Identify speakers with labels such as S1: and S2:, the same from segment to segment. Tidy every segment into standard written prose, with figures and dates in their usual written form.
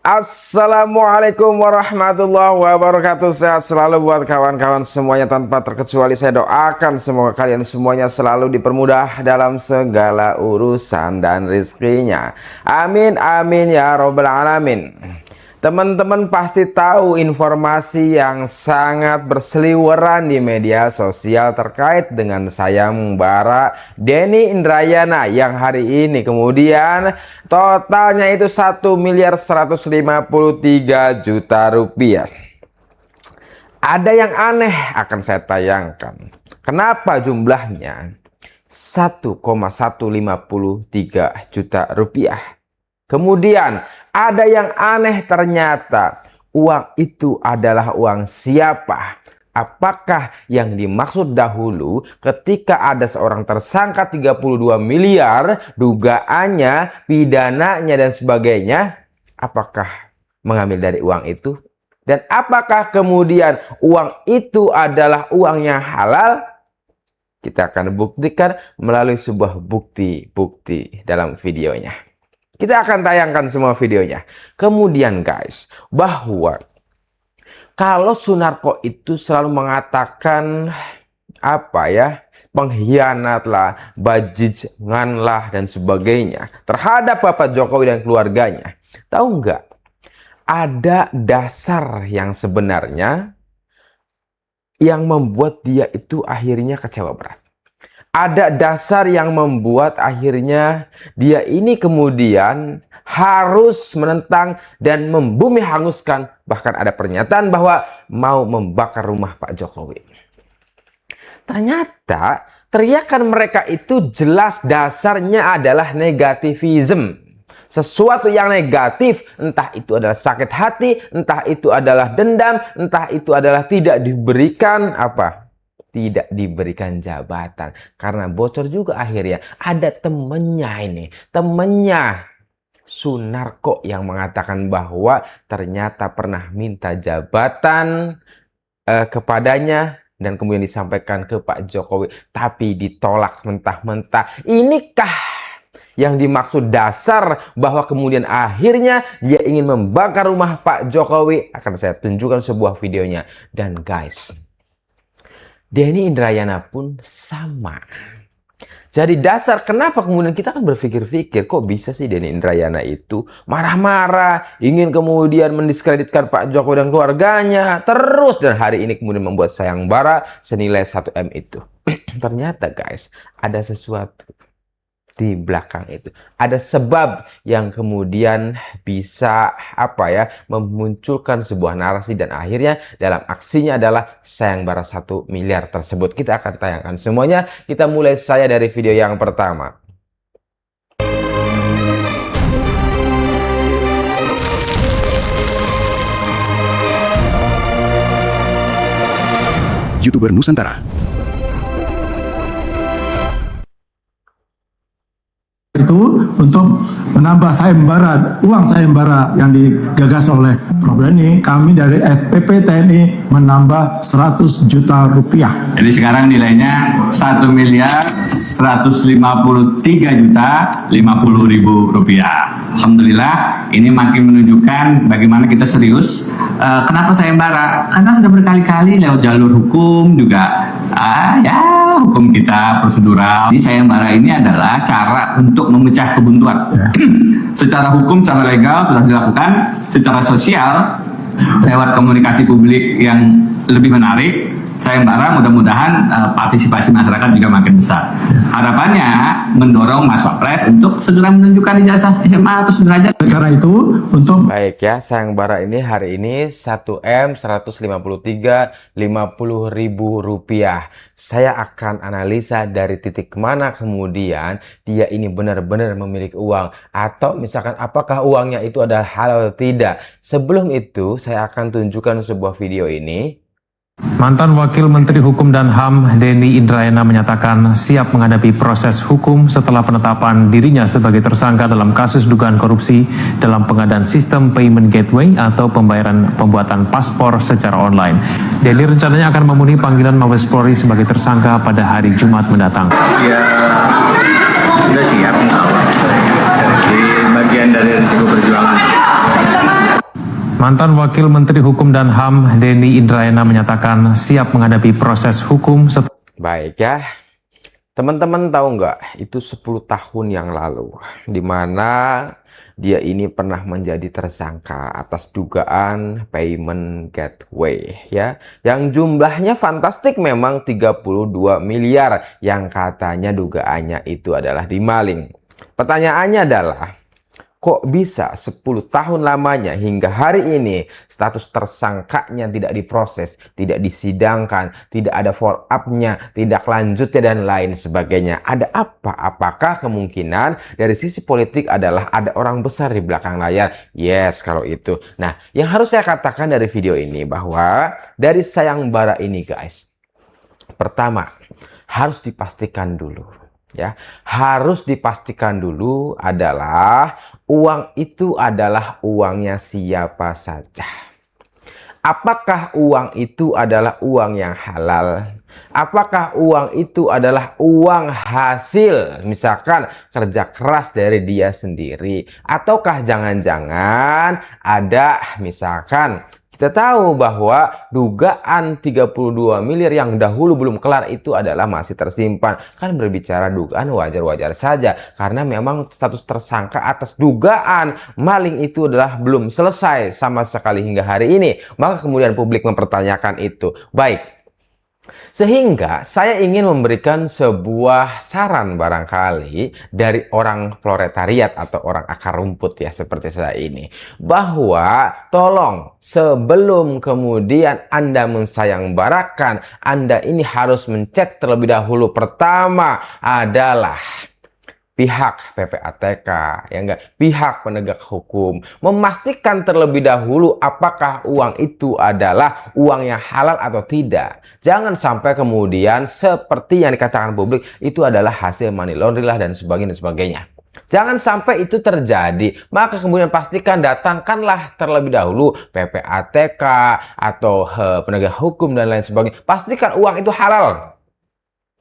S1: Assalamualaikum warahmatullahi wabarakatuh. Sehat selalu buat kawan-kawan semuanya tanpa terkecuali. Saya doakan semoga kalian semuanya selalu dipermudah dalam segala urusan dan rezekinya. Amin amin ya robbal alamin. Teman-teman pasti tahu informasi yang sangat berseliweran di media sosial terkait dengan sayembara Denny Indrayana yang hari ini kemudian totalnya itu 1.153 rupiah. Ada yang aneh akan saya tayangkan. Kenapa jumlahnya 1,153 juta rupiah? Kemudian ada yang aneh, ternyata uang itu adalah uang siapa? Apakah yang dimaksud dahulu ketika ada seorang tersangka 32 miliar, dugaannya, pidananya dan sebagainya, apakah mengambil dari uang itu? Dan apakah kemudian uang itu adalah uang yang halal? Kita akan buktikan melalui sebuah bukti-bukti dalam videonya. Kita akan tayangkan semua videonya. Kemudian guys, bahwa kalau Sunarko itu selalu mengatakan apa ya, pengkhianat lah, bajingan lah dan sebagainya terhadap Bapak Jokowi dan keluarganya. Tahu nggak? Ada dasar yang sebenarnya yang membuat dia itu akhirnya kecewa berat. Ada dasar yang membuat akhirnya dia ini kemudian harus menentang dan membumi hanguskan. Bahkan ada pernyataan bahwa mau membakar rumah Pak Jokowi. Ternyata teriakan mereka itu jelas dasarnya adalah negativism. Sesuatu yang negatif, entah itu adalah sakit hati, entah itu adalah dendam, entah itu adalah tidak diberikan apa? Tidak diberikan jabatan. Karena bocor juga akhirnya ada temennya ini, temennya Sunarko yang mengatakan bahwa ternyata pernah minta jabatan kepadanya dan kemudian disampaikan ke Pak Jokowi tapi ditolak mentah-mentah. Inikah yang dimaksud dasar bahwa kemudian akhirnya dia ingin membakar rumah Pak Jokowi? Akan saya tunjukkan sebuah videonya. Dan guys, Denny Indrayana pun sama. Jadi dasar kenapa kemudian kita kan berpikir-pikir, kok bisa sih Denny Indrayana itu marah-marah, ingin kemudian mendiskreditkan Pak Jokowi dan keluarganya terus, dan hari ini kemudian membuat sayembara senilai 1 M itu. Ternyata guys, ada sesuatu di belakang itu. Ada sebab yang kemudian bisa apa ya, memunculkan sebuah narasi dan akhirnya dalam aksinya adalah sayembara 1 miliar tersebut. Kita akan tayangkan semuanya. Kita mulai saya dari video yang pertama.
S2: YouTuber Nusantara.
S3: Itu untuk menambah sayembara, uang sayembara yang digagas oleh Prof. Denny, kami dari FPP TNI menambah 100 juta rupiah.
S4: Jadi sekarang nilainya 1.153.050.000 rupiah. Alhamdulillah, ini makin menunjukkan bagaimana kita serius. Kenapa sayembara? Karena udah berkali-kali lewat jalur hukum juga. Hukum kita prosedural. Jadi sayembara ini adalah cara untuk memecah kebuntuan. Secara hukum, secara legal sudah dilakukan. Secara sosial, lewat komunikasi publik yang lebih menarik, sayembara mudah-mudahan partisipasi masyarakat juga makin besar. Harapannya mendorong Mas Wapres untuk segera menunjukkan ijazah SMA atau sederajat.
S3: Karena itu untuk
S1: Baik ya, sayembara ini hari ini 1 M 153.50.000 rupiah. Saya akan analisa dari titik mana kemudian dia ini benar-benar memiliki uang, atau misalkan apakah uangnya itu adalah halal atau tidak. Sebelum itu saya akan tunjukkan sebuah video ini.
S5: Mantan Wakil Menteri Hukum dan HAM Denny Indrayana menyatakan siap menghadapi proses hukum setelah penetapan dirinya sebagai tersangka dalam kasus dugaan korupsi dalam pengadaan sistem payment gateway atau pembuatan paspor secara online. Denny rencananya akan memenuhi panggilan Mabes Polri sebagai tersangka pada hari Jumat mendatang.
S4: Ya, sudah siap insya Allah. Jadi bagian dari risiko perjuangan.
S5: Mantan Wakil Menteri Hukum dan HAM Denny Indrayana menyatakan siap menghadapi proses hukum setelah
S1: Baik ya, teman-teman tahu nggak, itu 10 tahun yang lalu, di mana dia ini pernah menjadi tersangka atas dugaan payment gateway ya, yang jumlahnya fantastik memang 32 miliar, yang katanya dugaannya itu adalah dimaling. Pertanyaannya adalah, kok bisa 10 tahun lamanya hingga hari ini status tersangkanya tidak diproses, tidak disidangkan, tidak ada follow up-nya, tidak lanjutnya dan lain sebagainya. Ada apa? Apakah kemungkinan dari sisi politik adalah ada orang besar di belakang layar? Yes, kalau itu. Nah, yang harus saya katakan dari video ini bahwa dari sayembara ini guys, pertama harus dipastikan dulu. Ya, harus dipastikan dulu adalah uang itu adalah uangnya siapa saja. Apakah uang itu adalah uang yang halal? Apakah uang itu adalah uang hasil misalkan kerja keras dari dia sendiri? Ataukah jangan-jangan ada misalkan kita tahu bahwa dugaan 32 miliar yang dahulu belum kelar itu adalah masih tersimpan. Kan berbicara dugaan wajar-wajar saja. Karena memang status tersangka atas dugaan maling itu adalah belum selesai sama sekali hingga hari ini. Maka kemudian publik mempertanyakan itu. Baik. Sehingga saya ingin memberikan sebuah saran barangkali dari orang proletariat atau orang akar rumput ya seperti saya ini. Bahwa tolong sebelum kemudian Anda mensayangbarkan, Anda ini harus mencek terlebih dahulu. Pertama adalah pihak PPATK, ya enggak, pihak penegak hukum, memastikan terlebih dahulu apakah uang itu adalah uang yang halal atau tidak. Jangan sampai kemudian seperti yang dikatakan publik itu adalah hasil money laundering lah dan sebagainya. Jangan sampai itu terjadi. Maka kemudian pastikan datangkanlah terlebih dahulu PPATK atau penegak hukum dan lain sebagainya. Pastikan uang itu halal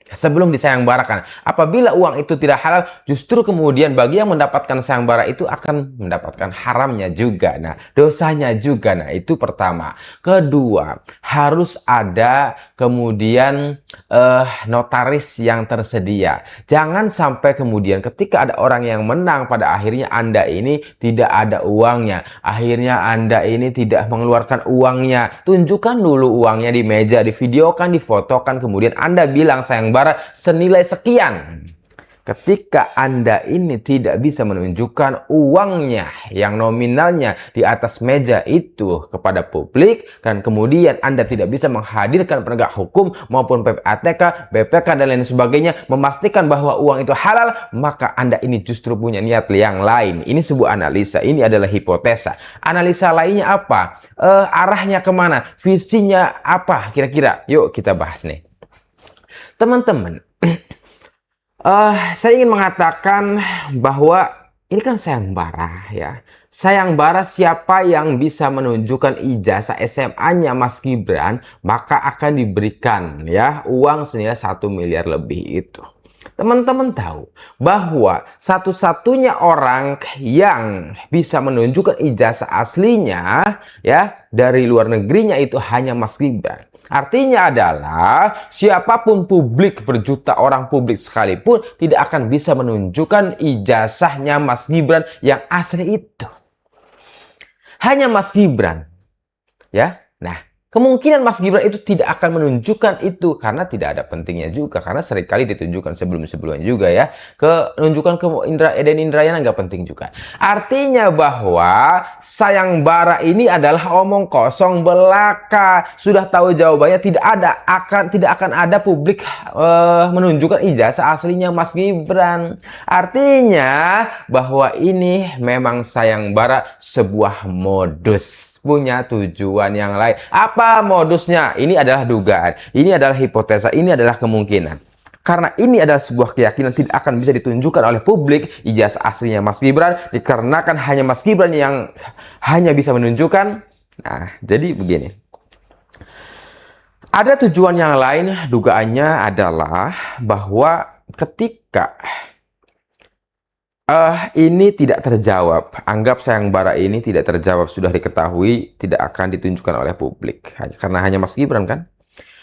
S1: sebelum disayangbarkan. Apabila uang itu tidak halal, justru kemudian bagi yang mendapatkan sayembara itu akan mendapatkan haramnya juga. Nah, dosanya juga. Nah, itu pertama. Kedua, harus ada kemudian notaris yang tersedia. Jangan sampai kemudian ketika ada orang yang menang, pada akhirnya Anda ini tidak ada uangnya. Akhirnya Anda ini tidak mengeluarkan uangnya. Tunjukkan dulu uangnya di meja, divideokan, difotokan, kemudian Anda bilang sayembara senilai sekian. Ketika Anda ini tidak bisa menunjukkan uangnya yang nominalnya di atas meja itu kepada publik, dan kemudian Anda tidak bisa menghadirkan penegak hukum maupun PPATK, BPK dan lain sebagainya memastikan bahwa uang itu halal, maka Anda ini justru punya niat yang lain. Ini sebuah analisa, ini adalah hipotesa. Analisa lainnya apa? Arahnya kemana? Visinya apa kira-kira? Yuk kita bahas nih. Teman-teman, saya ingin mengatakan bahwa ini kan sayembara ya. Sayembara siapa yang bisa menunjukkan ijazah SMA-nya Mas Gibran, maka akan diberikan ya uang senilai 1 miliar lebih itu. Teman-teman tahu bahwa satu-satunya orang yang bisa menunjukkan ijazah aslinya ya dari luar negerinya itu hanya Mas Gibran. Artinya adalah siapapun publik, berjuta orang publik sekalipun tidak akan bisa menunjukkan ijazahnya Mas Gibran yang asli itu. Hanya Mas Gibran. Ya. Nah, kemungkinan Mas Gibran itu tidak akan menunjukkan itu karena tidak ada pentingnya juga, karena seringkali ditunjukkan sebelum-sebelumnya juga ya. Menunjukkan ke Denny Indrayana nggak penting juga. Artinya bahwa sayembara ini adalah omong kosong belaka. Sudah tahu jawabannya, tidak akan ada publik menunjukkan ijazah aslinya Mas Gibran. Artinya bahwa ini memang sayembara sebuah modus, punya tujuan yang lain. Apa modusnya? Ini adalah dugaan, ini adalah hipotesa, ini adalah kemungkinan. Karena ini adalah sebuah keyakinan tidak akan bisa ditunjukkan oleh publik ijazah aslinya Mas Gibran, dikarenakan hanya Mas Gibran yang hanya bisa menunjukkan. Nah, jadi begini. Ada tujuan yang lain, dugaannya adalah bahwa ketika Ini tidak terjawab. Anggap sayembara ini tidak terjawab, sudah diketahui tidak akan ditunjukkan oleh publik. Karena hanya Mas Gibran kan?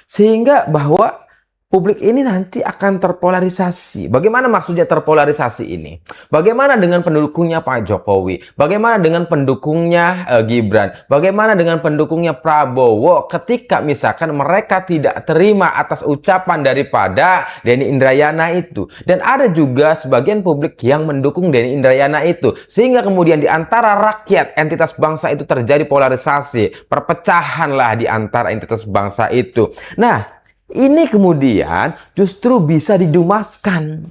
S1: Sehingga bahwa publik ini nanti akan terpolarisasi. Bagaimana maksudnya terpolarisasi ini? Bagaimana dengan pendukungnya Pak Jokowi? Bagaimana dengan pendukungnya Gibran? Bagaimana dengan pendukungnya Prabowo? Ketika misalkan mereka tidak terima atas ucapan daripada Denny Indrayana itu. Dan ada juga sebagian publik yang mendukung Denny Indrayana itu. Sehingga kemudian di antara rakyat, entitas bangsa itu terjadi polarisasi. Perpecahan lah di antara entitas bangsa itu. Nah, ini kemudian justru bisa didumaskan,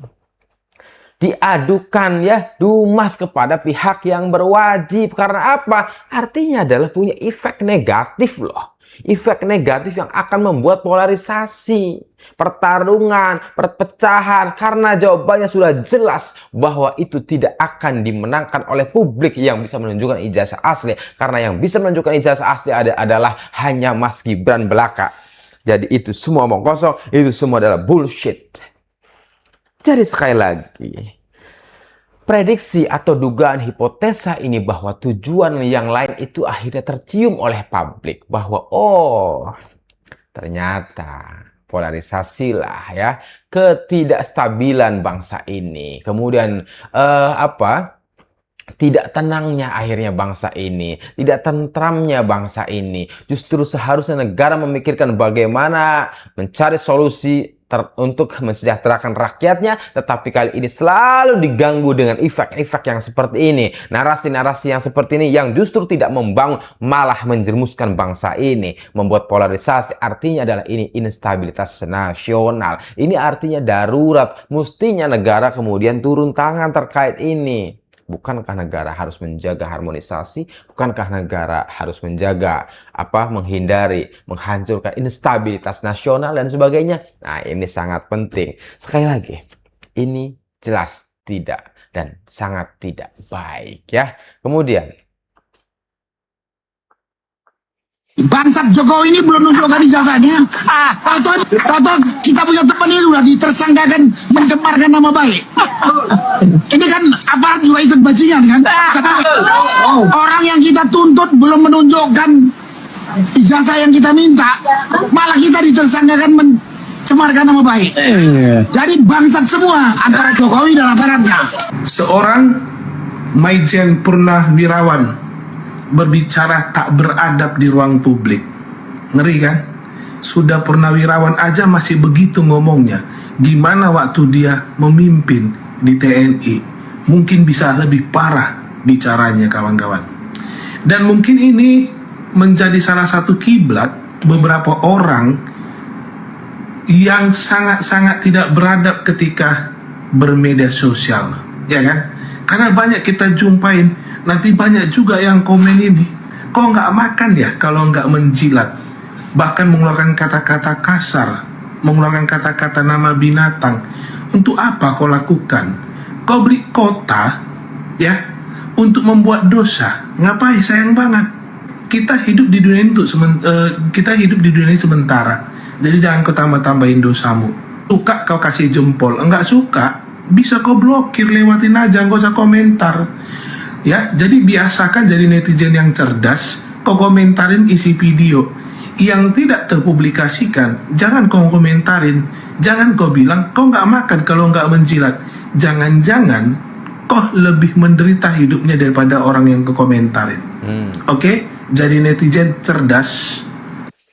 S1: diadukan ya, dumas kepada pihak yang berwajib. Karena apa? Artinya adalah punya efek negatif loh. Efek negatif yang akan membuat polarisasi, pertarungan, perpecahan. Karena jawabannya sudah jelas bahwa itu tidak akan dimenangkan oleh publik yang bisa menunjukkan ijazah asli. Karena yang bisa menunjukkan ijazah asli adalah hanya Mas Gibran belaka. Jadi itu semua omong kosong, itu semua adalah bullshit. Jadi sekali lagi, prediksi atau dugaan hipotesa ini bahwa tujuan yang lain itu akhirnya tercium oleh publik. Bahwa ternyata polarisasi lah ya, ketidakstabilan bangsa ini. Kemudian tidak tenangnya akhirnya bangsa ini, tidak tentramnya bangsa ini. Justru seharusnya negara memikirkan bagaimana mencari solusi untuk mensejahterakan rakyatnya, tetapi kali ini selalu diganggu dengan efek-efek yang seperti ini. Narasi-narasi yang seperti ini yang justru tidak membangun, malah menjerumuskan bangsa ini, membuat polarisasi. Artinya adalah ini instabilitas nasional. Ini artinya darurat. Mestinya negara kemudian turun tangan terkait ini. Bukankah negara harus menjaga harmonisasi? Bukankah negara harus menjaga menghindari, menghancurkan instabilitas nasional dan sebagainya? Nah, ini sangat penting. Sekali lagi, ini jelas tidak dan sangat tidak baik ya. Kemudian
S2: Bangsat Jokowi ini belum nunjukkan ijazahnya. Tahu kita punya teman ini sudah ditersangkakan mencemarkan nama baik. Ini kan aparat juga ikut bajingan kan. Orang yang kita tuntut belum menunjukkan ijazah yang kita minta, malah kita ditersangkakan mencemarkan nama baik. Jadi bangsat semua antara Jokowi dan aparatnya.
S6: Seorang Maijen Purnawirawan berbicara tak beradab di ruang publik. Ngeri kan? Sudah purnawirawan aja masih begitu ngomongnya. Gimana waktu dia memimpin di TNI? Mungkin bisa lebih parah bicaranya, kawan-kawan. Dan mungkin ini menjadi salah satu kiblat beberapa orang yang sangat-sangat tidak beradab ketika bermedia sosial, ya kan? Karena banyak kita jumpain, nanti banyak juga yang komen ini, kok nggak makan ya kalau nggak menjilat, bahkan mengeluarkan kata-kata kasar, mengeluarkan kata-kata nama binatang. Untuk apa kau lakukan? Kau beli kota ya untuk membuat dosa. Ngapain? Sayang banget. Kita hidup di dunia ini sementara. Jadi jangan kau tambah-tambahin dosamu. Suka kau kasih jempol, enggak suka bisa kau blokir, lewatin aja, nggak usah komentar. Ya, jadi biasakan jadi netizen yang cerdas. Kau komentarin isi video yang tidak terpublikasikan, jangan kau komentarin. Jangan kau bilang kau nggak makan kalau nggak menjilat. Jangan-jangan kau lebih menderita hidupnya daripada orang yang kau komentarin. Oke? Jadi netizen cerdas.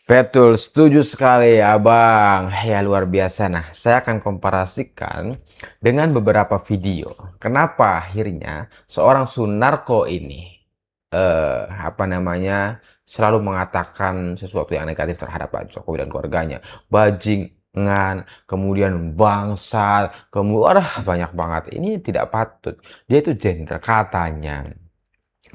S1: betul, setuju sekali Abang. Ya luar biasa. Nah, saya akan komparasikan dengan beberapa video. Kenapa akhirnya seorang Sunarko ini selalu mengatakan sesuatu yang negatif terhadap Pak Jokowi dan keluarganya. Bajingan, kemudian bangsat, kemudian banyak banget. Ini tidak patut. Dia itu jenderal katanya.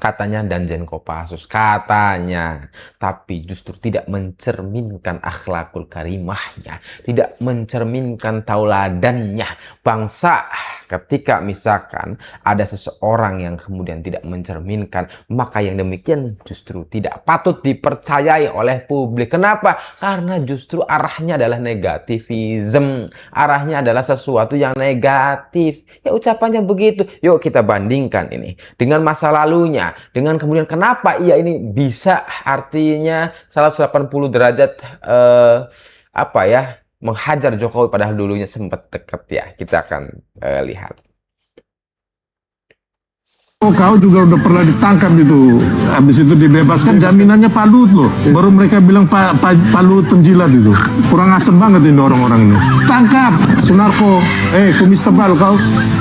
S1: Katanya Danjen Kopassus, katanya. Tapi justru tidak mencerminkan akhlakul karimahnya. Tidak mencerminkan tauladannya. Bangsa ketika misalkan ada seseorang yang kemudian tidak mencerminkan, maka yang demikian justru tidak patut dipercayai oleh publik. Kenapa? Karena justru arahnya adalah negativism. Arahnya adalah sesuatu yang negatif. Ya ucapannya begitu. Yuk kita bandingkan ini dengan masa lalunya. Dengan kemudian kenapa ia ini bisa artinya 180 derajat apa ya, menghajar Jokowi padahal dulunya sempat dekat ya. Kita akan lihat.
S7: Oh, kau juga udah pernah ditangkap itu. Habis itu dibebaskan, jaminannya Pak Luhut loh. Baru mereka bilang Pak Luhut penjilat itu. Kurang asem banget ini orang-orang ini. Tangkap, Sunarko. Kumis tebal kau.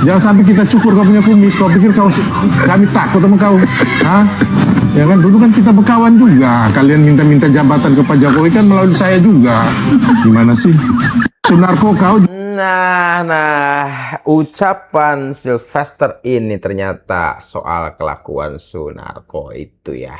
S7: Jangan sampai kita cukur kau punya kumis. Kau pikir kami takut sama kau? Hah? Ya kan, dulu kan kita berkawan juga. Kalian minta-minta jabatan ke Pak Jokowi kan melalui saya juga. Gimana sih? Sunarko kau.
S1: Nah, ucapan Sylvester ini ternyata soal kelakuan Sunarko itu ya.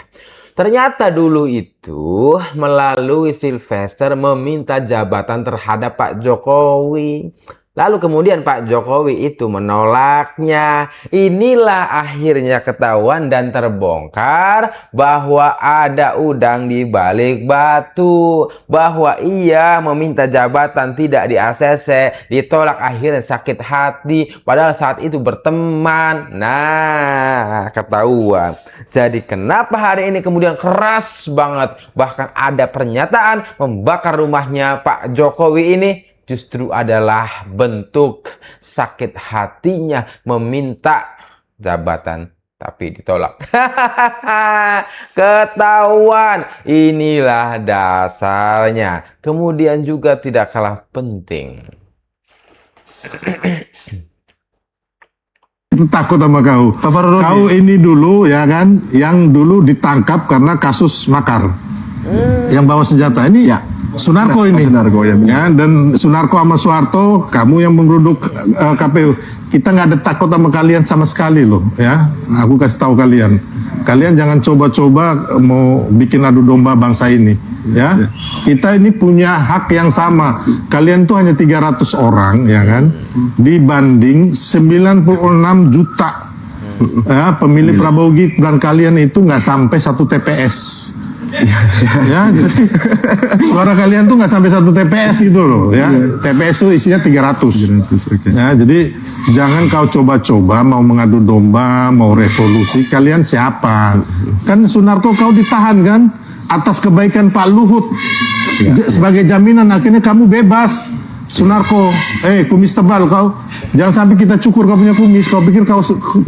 S1: Ternyata dulu itu melalui Sylvester meminta jabatan terhadap Pak Jokowi. Lalu kemudian Pak Jokowi itu menolaknya. Inilah akhirnya ketahuan dan terbongkar bahwa ada udang di balik batu. Bahwa ia meminta jabatan tidak di-ACC, ditolak, akhirnya sakit hati. Padahal saat itu berteman. Nah, ketahuan. Jadi kenapa hari ini kemudian keras banget. Bahkan ada pernyataan membakar rumahnya Pak Jokowi ini. Justru adalah bentuk sakit hatinya meminta jabatan tapi ditolak. Ketahuan, inilah dasarnya. Kemudian juga tidak kalah penting.
S7: Takut sama kau. Kau ini dulu ya kan, yang dulu ditangkap karena kasus makar. Yang bawa senjata ini ya Sunarko ini. Sunarko ya. Dan Sunarko sama Soeharto, kamu yang menggeruduk KPU. Kita nggak ada takut sama kalian sama sekali loh ya. Aku kasih tahu kalian. Kalian jangan coba-coba mau bikin adu domba bangsa ini ya. Kita ini punya hak yang sama. Kalian tuh hanya 300 orang ya kan. Dibanding 96 juta ya, pemilih Prabowo Gibran, kalian itu nggak sampai 1 TPS. Ya, jadi suara kalian tuh nggak sampai 1 TPS gitu loh ya. TPS itu isinya 300. Ya, jadi jangan kau coba-coba mau mengadu domba, mau revolusi. Kalian siapa? Kan Sunarko kau ditahan kan atas kebaikan Pak Luhut. Sebagai jaminan akhirnya kamu bebas. Sunarko, kumis tebal kau. Jangan sampai kita cukur kau punya kumis. Kau pikir kau...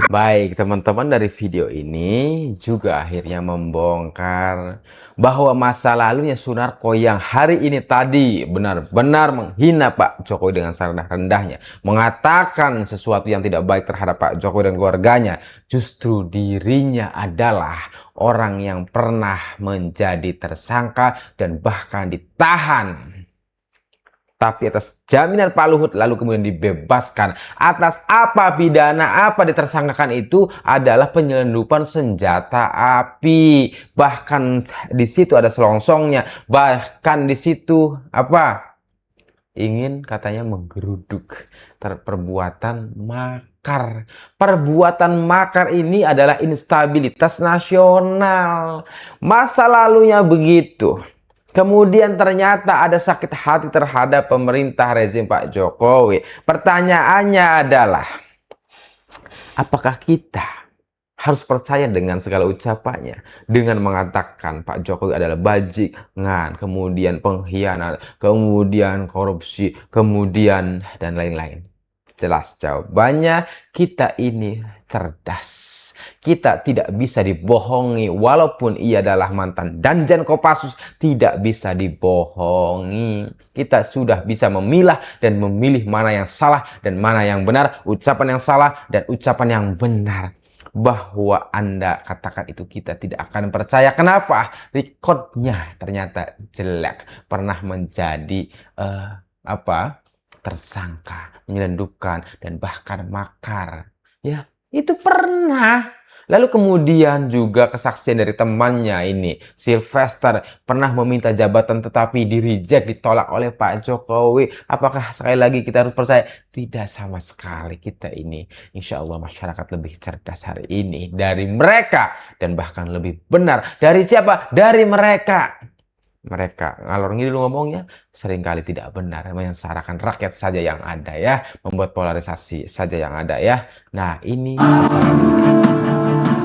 S1: Baik, teman-teman, dari video ini juga akhirnya membongkar bahwa masa lalunya Sunarko yang hari ini tadi benar-benar menghina Pak Jokowi dengan serendah-rendahnya, mengatakan sesuatu yang tidak baik terhadap Pak Jokowi dan keluarganya, justru dirinya adalah orang yang pernah menjadi tersangka dan bahkan ditahan. Tapi atas jaminan Pak Luhut lalu kemudian dibebaskan. Atas apa pidana, apa ditersangkakan itu adalah penyelundupan senjata api. Bahkan di situ ada selongsongnya. Bahkan di situ apa? Ingin katanya menggeruduk. Perbuatan makar. Perbuatan makar ini adalah instabilitas nasional. Masa lalunya begitu. Kemudian ternyata ada sakit hati terhadap pemerintah rezim Pak Jokowi. Pertanyaannya adalah, apakah kita harus percaya dengan segala ucapannya? Dengan mengatakan Pak Jokowi adalah bajingan, kemudian pengkhianat, kemudian korupsi, kemudian dan lain-lain. Jelas jawabannya, kita ini cerdas. Kita tidak bisa dibohongi, walaupun ia adalah mantan Danjen Kopassus, tidak bisa dibohongi. Kita sudah bisa memilah dan memilih mana yang salah dan mana yang benar, ucapan yang salah dan ucapan yang benar. Bahwa Anda katakan itu kita tidak akan percaya. Kenapa? Rekodnya ternyata jelek, pernah menjadi tersangka, menyelundupkan dan bahkan makar. Ya, itu pernah. Lalu kemudian juga kesaksian dari temannya ini, Sylvester, pernah meminta jabatan tetapi di-reject, ditolak oleh Pak Jokowi. Apakah sekali lagi kita harus percaya? Tidak sama sekali. Kita ini, insya Allah masyarakat lebih cerdas hari ini dari mereka. Dan bahkan lebih benar. Dari siapa? Dari mereka. Mereka ngalor ngidul ngomongnya seringkali tidak benar, menyengsarakan rakyat saja yang ada ya, membuat polarisasi saja yang ada ya. Nah, ini masalah.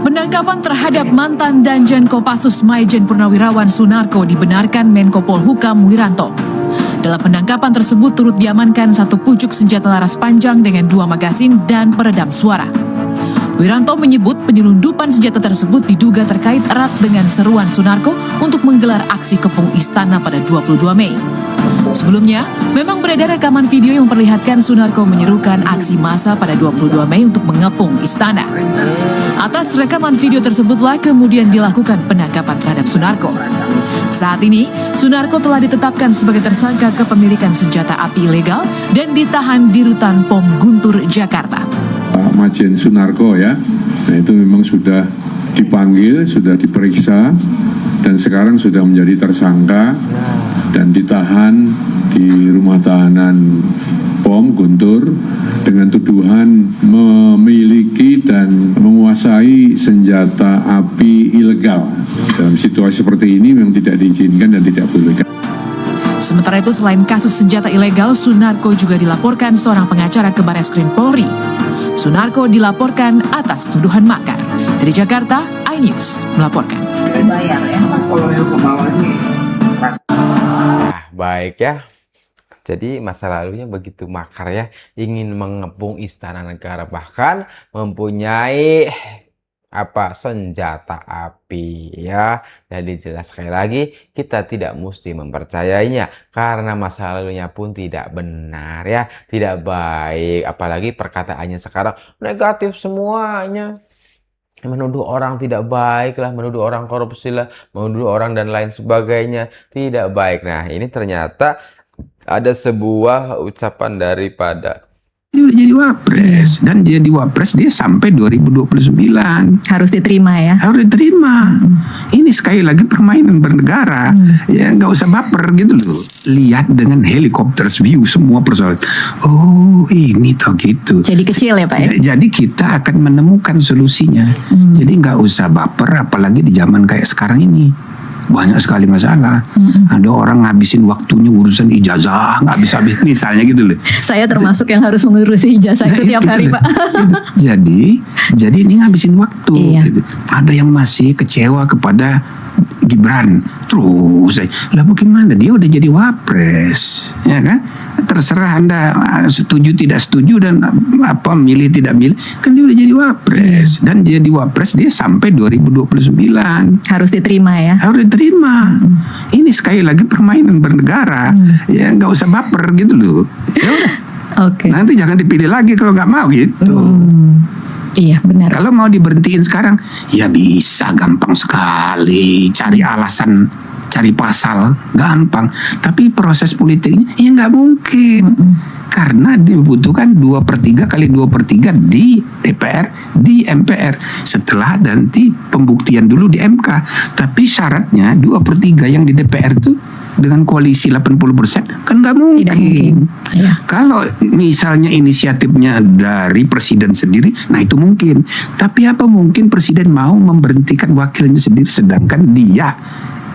S8: Penangkapan terhadap mantan Danjen Kopassus Maijen Purnawirawan Sunarko dibenarkan Menko Polhukam Wiranto. Dalam penangkapan tersebut turut diamankan 1 pucuk senjata laras panjang dengan 2 magasin dan peredam suara. Wiranto menyebut penyelundupan senjata tersebut diduga terkait erat dengan seruan Sunarko untuk menggelar aksi kepung istana pada 22 Mei. Sebelumnya, memang beredar rekaman video yang memperlihatkan Sunarko menyerukan aksi massa pada 22 Mei untuk mengepung istana. Atas rekaman video tersebutlah kemudian dilakukan penangkapan terhadap Sunarko. Saat ini, Sunarko telah ditetapkan sebagai tersangka kepemilikan senjata api ilegal dan ditahan di Rutan POM Guntur, Jakarta.
S9: Maijen Sunarko ya, nah itu memang sudah dipanggil, sudah diperiksa dan sekarang sudah menjadi tersangka dan ditahan di rumah tahanan POM Guntur dengan tuduhan memiliki dan menguasai senjata api ilegal. Dalam situasi seperti ini memang tidak diizinkan dan tidak boleh.
S8: Sementara itu, selain kasus senjata ilegal, Sunarko juga dilaporkan seorang pengacara ke Barreskrim Polri. Sunarko dilaporkan atas tuduhan makar. Dari Jakarta, iNews melaporkan.
S1: Nah, baik ya. Jadi masa lalunya begitu makar ya, ingin mengepung istana negara, bahkan mempunyai senjata api ya. Jadi jelas sekali lagi kita tidak mesti mempercayainya karena masa lalunya pun tidak benar ya, tidak baik, apalagi perkataannya sekarang negatif semuanya. Menuduh orang tidak baik lah, menuduh orang korupsi lah, menuduh orang dan lain sebagainya, tidak baik. Nah, ini ternyata ada sebuah ucapan daripada
S10: dia udah jadi wapres dan jadi wapres dia sampai 2029
S11: harus diterima ya,
S10: harus diterima. Ini sekali lagi permainan bernegara, ya nggak usah baper gitu loh, lihat dengan helikopter view semua persoalan. Oh ini toh gitu,
S11: jadi kecil ya Pak ya?
S10: Jadi kita akan menemukan solusinya. Jadi nggak usah baper, apalagi di zaman kayak sekarang ini banyak sekali masalah. Ada orang ngabisin waktunya urusan ijazah nggak habis-habis misalnya gitu loh.
S11: Saya termasuk yang harus mengurusi ijazah itu tiap hari Pak.
S10: Jadi ini ngabisin waktu. Gitu. Ada yang masih kecewa kepada Gibran terus, lah bagaimana dia udah jadi wapres, ya kan? Terserah Anda setuju tidak setuju dan milih tidak milih, kan dia udah jadi wapres dan jadi wapres dia sampai 2029
S11: harus diterima ya,
S10: harus diterima. Ini sekali lagi permainan bernegara, ya nggak usah baper gitu loh. Ya udah, nanti jangan dipilih lagi kalau nggak mau gitu.
S11: Iya benar.
S10: Kalau mau diberhentiin sekarang, ya bisa, gampang sekali. Cari alasan, cari pasal, gampang. Tapi proses politiknya, ya nggak mungkin. Karena dibutuhkan 2/3 kali 2/3 di DPR, di MPR. Setelah nanti pembuktian dulu di MK. Tapi syaratnya 2/3 yang di DPR itu dengan koalisi 80% kan nggak mungkin.
S11: Ya.
S10: Kalau misalnya inisiatifnya dari presiden sendiri, nah itu mungkin. Tapi apa mungkin presiden mau memberhentikan wakilnya sendiri, sedangkan dia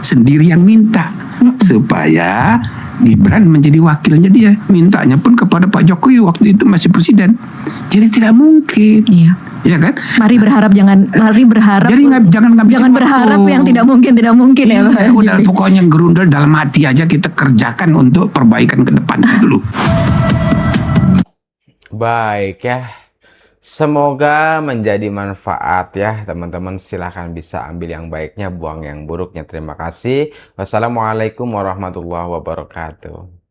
S10: sendiri yang minta supaya Gibran menjadi wakilnya dia. Mintanya pun kepada Pak Jokowi waktu itu masih presiden. Jadi tidak mungkin.
S11: Iya.
S10: Ya kan?
S11: Mari berharap
S10: Jadi jangan
S11: berharap yang tidak mungkin ya Pak.
S10: Udah pokoknya gerundel dalam hati aja, kita kerjakan untuk perbaikan ke depan dulu.
S1: baik ya. Semoga menjadi manfaat ya teman-teman. Silahkan bisa ambil yang baiknya, buang yang buruknya. Terima kasih. Wassalamualaikum warahmatullahi wabarakatuh.